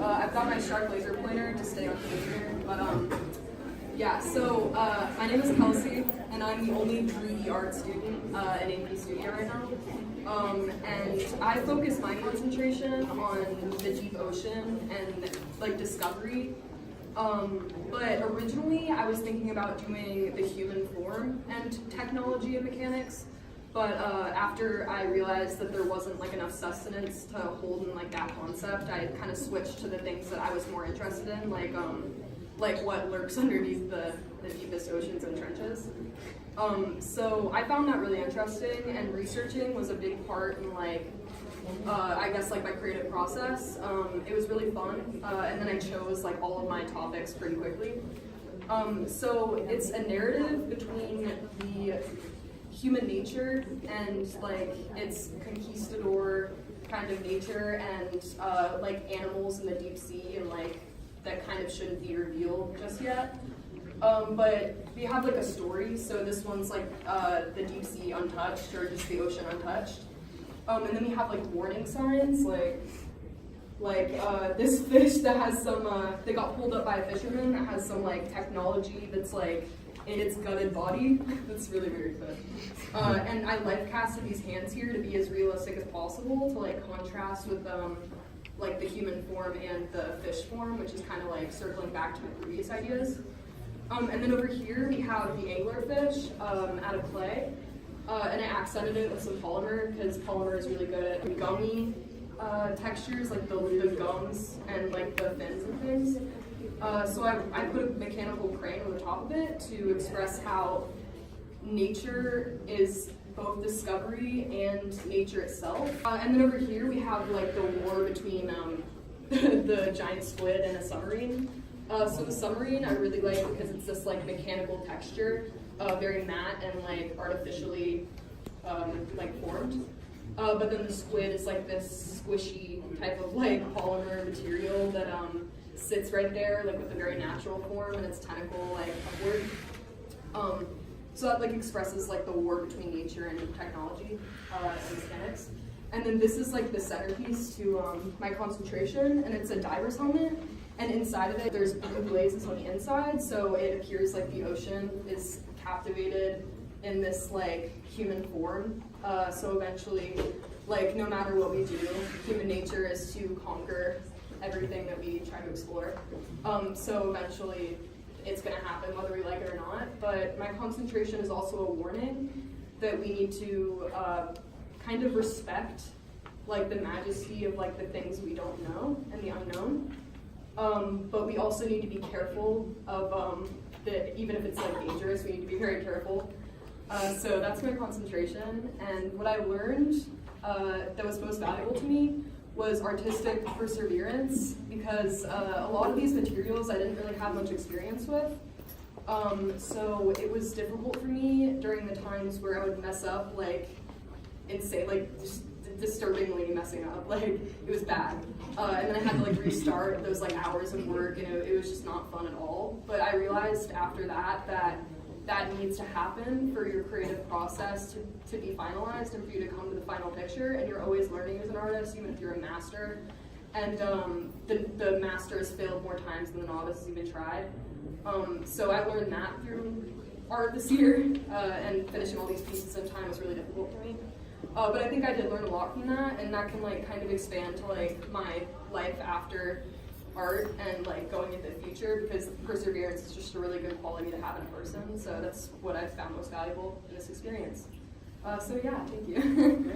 I've got my sharp laser pointer to stay on theme here, but yeah, so my name is Kelsey, and I'm the only 3D art student at AP Studio right now. And I focus my concentration on the deep ocean and like discovery. But originally I was thinking about doing the human form and technology and mechanics. But after I realized that there wasn't like enough sustenance to hold in like that concept, I kind of switched to the things that I was more interested in, like what lurks underneath the deepest oceans and trenches. So I found that really interesting, and researching was a big part in I guess like my creative process. It was really fun, and then I chose like all of my topics pretty quickly. So it's a narrative between the human nature and like its conquistador kind of nature and like animals in the deep sea and like that kind of shouldn't be revealed just yet. But we have like a story, so this one's like the deep sea untouched or just the ocean untouched. And then we have like warning signs, like this fish that has some, they got pulled up by a fisherman that has some like technology that's like in its gutted body. That's really weird, but and I life casted these hands here to be as realistic as possible to like contrast with like the human form and the fish form, which is kind of like circling back to my previous ideas. And then over here we have the anglerfish out of clay, and I accented it with some polymer because polymer is really good at gummy textures, like the gums and like the fins and things. So I put a mechanical crane on the top of it to express how nature is both discovery and nature itself. And then over here we have like the war between the giant squid and a submarine. So the submarine I really like because it's this like mechanical texture, very matte and like artificially like formed. But then the squid is like this squishy type of like polymer material that sits right there like with a very natural form and its tentacle like upward. So that like expresses like the war between nature and technology and mechanics. And then this is like the centerpiece to my concentration, and it's a diver's helmet. And inside of it, there's blue glazes on the inside, so it appears like the ocean is captivated in this like human form. So eventually, like no matter what we do, human nature is to conquer everything that we try to explore. So eventually, it's going to happen whether we like it or not. But my concentration is also a warning that we need to kind of respect like the majesty of like the things we don't know and the unknown. But we also need to be careful of that even if it's like dangerous, we need to be very careful. So that's my concentration, and what I learned that was most valuable to me was artistic perseverance, because a lot of these materials I didn't really have much experience with. So it was difficult for me during the times where I would mess up, like just disturbingly messing up, like it was bad. And then I had to like restart those like hours of work, and it was just not fun at all. But I realized after that needs to happen for your creative process to be finalized and for you to come to the final picture, and you're always learning as an artist, even if you're a master. And the master has failed more times than the novice has even tried. So I learned that through art this year, and finishing all these pieces in time was really difficult for me. But I think I did learn a lot from that, and that can like kind of expand to like my life after art and like going into the future, because perseverance is just a really good quality to have in a person. So that's what I've found most valuable in this experience. So yeah, thank you.